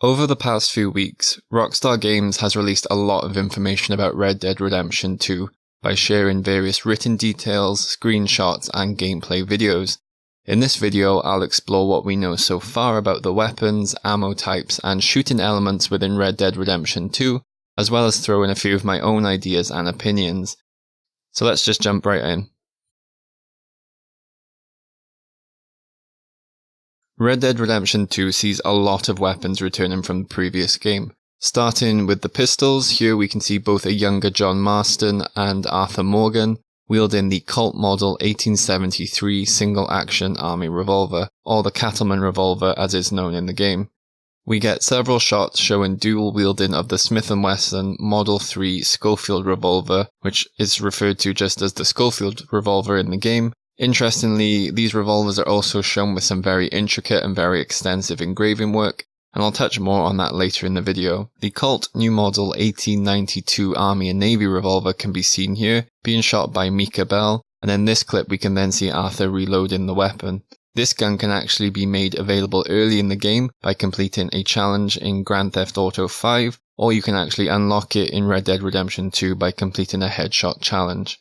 Over the past few weeks, Rockstar Games has released a lot of information about Red Dead Redemption 2 by sharing various written details, screenshots, and gameplay videos. In this video, I'll explore what we know so far about the weapons, ammo types, and shooting elements within Red Dead Redemption 2, as well as throw in a few of my own ideas and opinions. So let's just jump right in. Red Dead Redemption 2 sees a lot of weapons returning from the previous game. Starting with the pistols, here we can see both a younger John Marston and Arthur Morgan wielding the Colt Model 1873 single-action army revolver, or the Cattleman revolver as is known in the game. We get several shots showing dual wielding of the Smith & Wesson Model 3 Schofield revolver, which is referred to just as the Schofield revolver in the game. Interestingly, these revolvers are also shown with some very intricate and very extensive engraving work, and I'll touch more on that later in the video. The Colt New Model 1892 Army and Navy revolver can be seen here, being shot by Mika Bell, and in this clip we can then see Arthur reloading the weapon. This gun can actually be made available early in the game by completing a challenge in Grand Theft Auto 5, or you can actually unlock it in Red Dead Redemption 2 by completing a headshot challenge.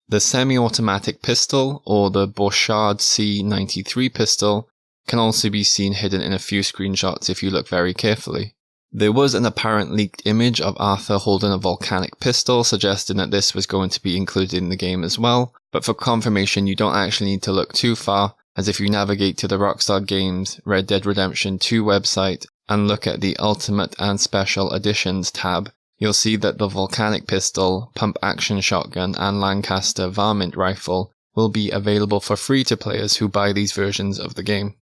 The semi-automatic pistol, or the Borchardt C93 pistol, can also be seen hidden in a few screenshots if you look very carefully. There was an apparent leaked image of Arthur holding a volcanic pistol, suggesting that this was going to be included in the game as well, but for confirmation you don't actually need to look too far, as if you navigate to the Rockstar Games Red Dead Redemption 2 website and look at the Ultimate and Special Editions tab, you'll see that the volcanic pistol, pump-action shotgun, and Lancaster varmint rifle will be available for free to players who buy these versions of the game.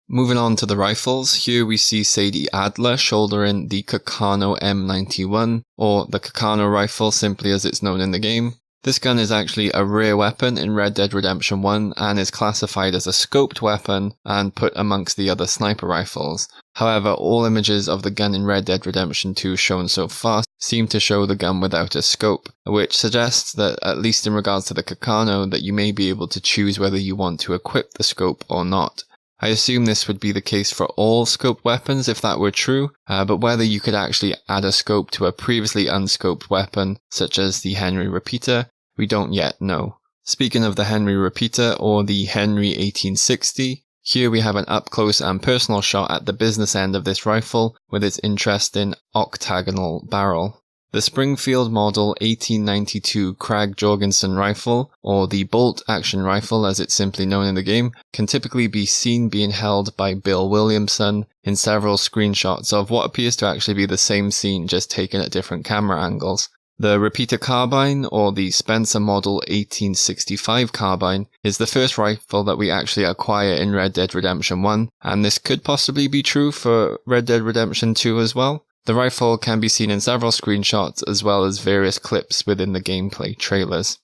Moving on to the rifles, here we see Sadie Adler shouldering the Kakano M91, or the Kakano rifle simply as it's known in the game. This gun is actually a rare weapon in Red Dead Redemption 1 and is classified as a scoped weapon and put amongst the other sniper rifles. However, all images of the gun in Red Dead Redemption 2 shown so far seem to show the gun without a scope, which suggests that, at least in regards to the Kakano, that you may be able to choose whether you want to equip the scope or not. I assume this would be the case for all scoped weapons if that were true, but whether you could actually add a scope to a previously unscoped weapon, such as the Henry Repeater, we don't yet know. Speaking of the Henry Repeater, or the Henry 1860, here we have an up-close and personal shot at the business end of this rifle with its interesting octagonal barrel. The Springfield Model 1892 Krag Jorgensen rifle, or the bolt-action rifle as it's simply known in the game, can typically be seen being held by Bill Williamson in several screenshots of what appears to actually be the same scene just taken at different camera angles. The Repeater Carbine, or the Spencer Model 1865 Carbine, is the first rifle that we actually acquire in Red Dead Redemption 1, and this could possibly be true for Red Dead Redemption 2 as well. The rifle can be seen in several screenshots as well as various clips within the gameplay trailers.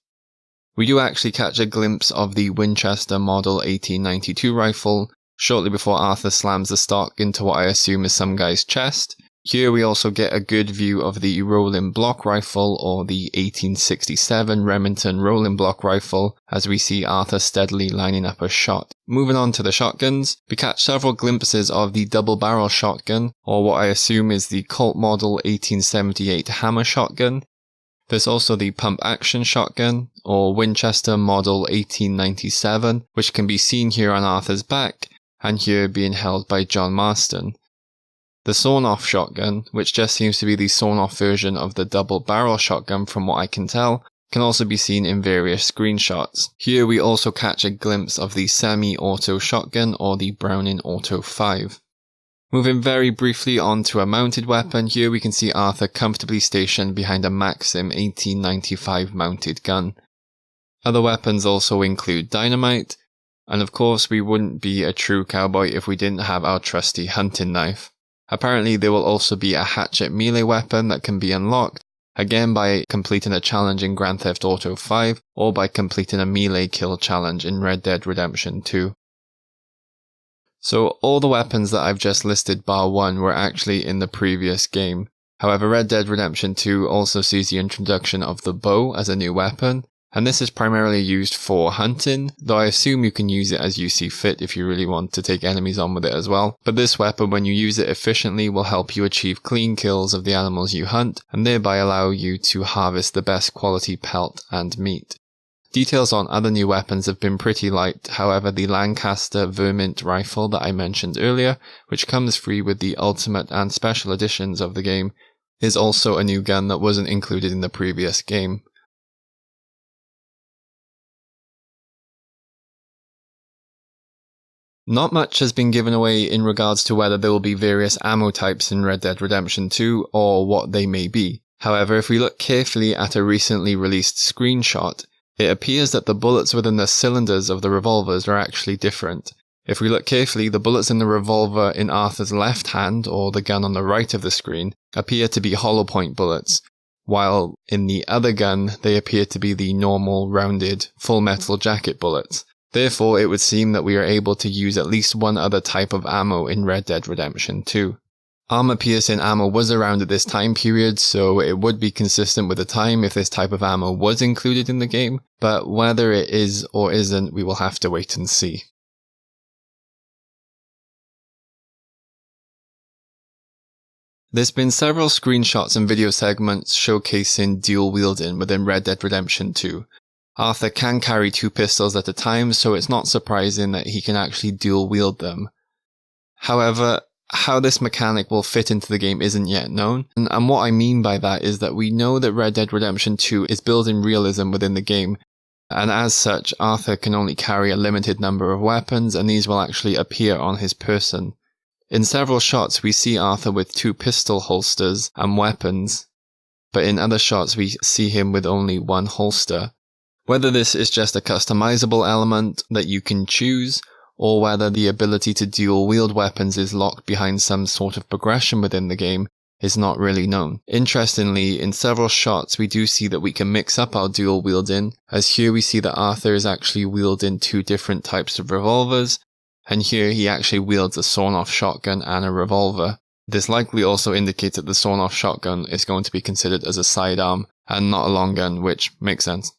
We do actually catch a glimpse of the Winchester Model 1892 rifle shortly before Arthur slams the stock into what I assume is some guy's chest. Here we also get a good view of the rolling block rifle, or the 1867 Remington rolling block rifle, as we see Arthur steadily lining up a shot. Moving on to the shotguns, we catch several glimpses of the double barrel shotgun, or what I assume is the Colt Model 1878 hammer shotgun. There's also the pump action shotgun, or Winchester Model 1897, which can be seen here on Arthur's back, and here being held by John Marston. The sawn-off shotgun, which just seems to be the sawn-off version of the double-barrel shotgun from what I can tell, can also be seen in various screenshots. Here we also catch a glimpse of the semi-auto shotgun, or the Browning Auto 5. Moving very briefly on to a mounted weapon, here we can see Arthur comfortably stationed behind a Maxim 1895 mounted gun. Other weapons also include dynamite, and of course we wouldn't be a true cowboy if we didn't have our trusty hunting knife. Apparently there will also be a hatchet melee weapon that can be unlocked, again by completing a challenge in Grand Theft Auto 5 or by completing a melee kill challenge in Red Dead Redemption 2. So all the weapons that I've just listed bar one were actually in the previous game. However, Red Dead Redemption 2 also sees the introduction of the bow as a new weapon, and this is primarily used for hunting, though I assume you can use it as you see fit if you really want to take enemies on with it as well. But this weapon, when you use it efficiently, will help you achieve clean kills of the animals you hunt, and thereby allow you to harvest the best quality pelt and meat. Details on other new weapons have been pretty light, however the Lancaster Vermint rifle that I mentioned earlier, which comes free with the Ultimate and Special editions of the game, is also a new gun that wasn't included in the previous game. Not much has been given away in regards to whether there will be various ammo types in Red Dead Redemption 2 or what they may be. However, if we look carefully at a recently released screenshot, it appears that the bullets within the cylinders of the revolvers are actually different. If we look carefully, the bullets in the revolver in Arthur's left hand, or the gun on the right of the screen, appear to be hollow point bullets, while in the other gun they appear to be the normal, rounded, full metal jacket bullets. Therefore, it would seem that we are able to use at least one other type of ammo in Red Dead Redemption 2. Armor-piercing ammo was around at this time period, so it would be consistent with the time if this type of ammo was included in the game, but whether it is or isn't, we will have to wait and see. There's been several screenshots and video segments showcasing dual wielding within Red Dead Redemption 2. Arthur can carry 2 pistols at a time, so it's not surprising that he can actually dual wield them. However, how this mechanic will fit into the game isn't yet known, and what I mean by that is that we know that Red Dead Redemption 2 is building realism within the game, and as such, Arthur can only carry a limited number of weapons, and these will actually appear on his person. In several shots we see Arthur with 2 pistol holsters and weapons, but in other shots we see him with only 1 holster. Whether this is just a customizable element that you can choose, or whether the ability to dual wield weapons is locked behind some sort of progression within the game, is not really known. Interestingly, in several shots we do see that we can mix up our dual wielding, as here we see that Arthur is actually wielding 2 different types of revolvers, and here he actually wields a sawn-off shotgun and a revolver. This likely also indicates that the sawn-off shotgun is going to be considered as a sidearm and not a long gun, which makes sense.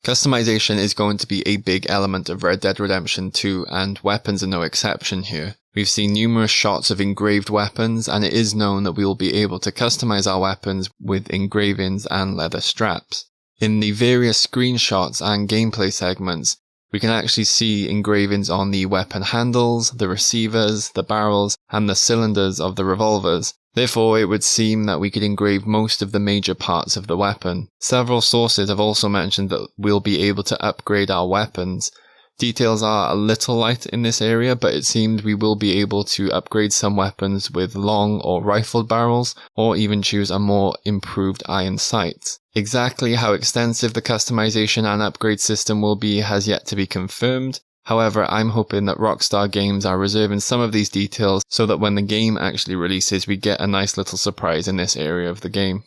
Customization is going to be a big element of Red Dead Redemption 2, and weapons are no exception here. We've seen numerous shots of engraved weapons, and it is known that we will be able to customize our weapons with engravings and leather straps. In the various screenshots and gameplay segments, we can actually see engravings on the weapon handles, the receivers, the barrels, and the cylinders of the revolvers. Therefore, it would seem that we could engrave most of the major parts of the weapon. Several sources have also mentioned that we'll be able to upgrade our weapons. Details are a little light in this area, but it seems we will be able to upgrade some weapons with long or rifled barrels, or even choose a more improved iron sights. Exactly how extensive the customization and upgrade system will be has yet to be confirmed. However, I'm hoping that Rockstar Games are reserving some of these details so that when the game actually releases, we get a nice little surprise in this area of the game.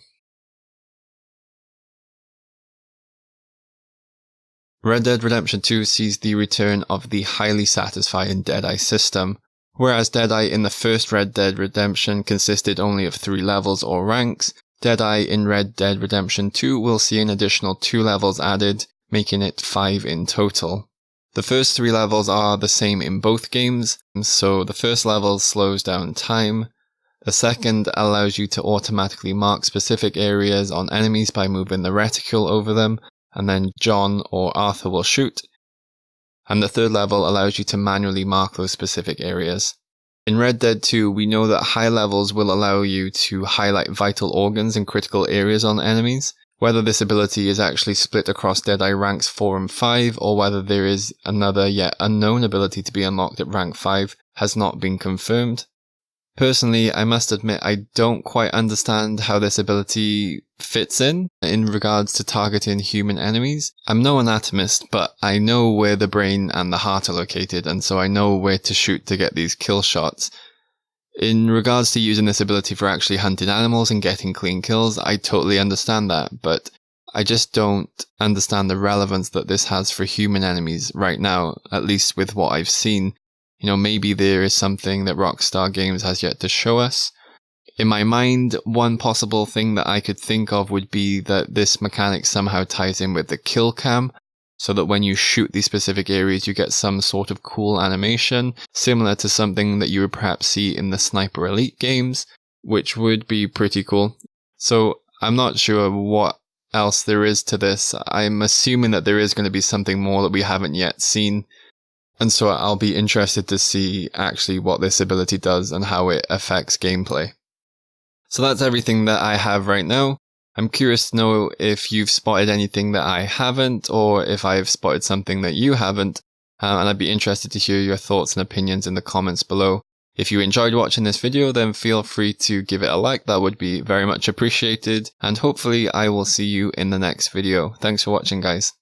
Red Dead Redemption 2 sees the return of the highly satisfying Deadeye system. Whereas Deadeye in the first Red Dead Redemption consisted only of 3 levels or ranks, Deadeye in Red Dead Redemption 2 will see an additional 2 levels added, making it 5 in total. The first 3 levels are the same in both games, so the first level slows down time. The second allows you to automatically mark specific areas on enemies by moving the reticule over them, and then John or Arthur will shoot. And the third level allows you to manually mark those specific areas. In Red Dead 2, we know that high levels will allow you to highlight vital organs and critical areas on enemies. Whether this ability is actually split across Deadeye ranks 4 and 5, or whether there is another yet unknown ability to be unlocked at rank 5, has not been confirmed. Personally, I must admit I don't quite understand how this ability fits in regards to targeting human enemies. I'm no anatomist, but I know where the brain and the heart are located, and so I know where to shoot to get these kill shots. In regards to using this ability for actually hunting animals and getting clean kills, I totally understand that, but I just don't understand the relevance that this has for human enemies right now, at least with what I've seen. Maybe there is something that Rockstar Games has yet to show us. In my mind, one possible thing that I could think of would be that this mechanic somehow ties in with the kill cam, so that when you shoot these specific areas you get some sort of cool animation, similar to something that you would perhaps see in the Sniper Elite games, which would be pretty cool. So I'm not sure what else there is to this. I'm assuming that there is going to be something more that we haven't yet seen, and so I'll be interested to see actually what this ability does and how it affects gameplay. So that's everything that I have right now. I'm curious to know if you've spotted anything that I haven't, or if I've spotted something that you haven't, and I'd be interested to hear your thoughts and opinions in the comments below. If you enjoyed watching this video, then feel free to give it a like, that would be very much appreciated, and hopefully I will see you in the next video. Thanks for watching, guys.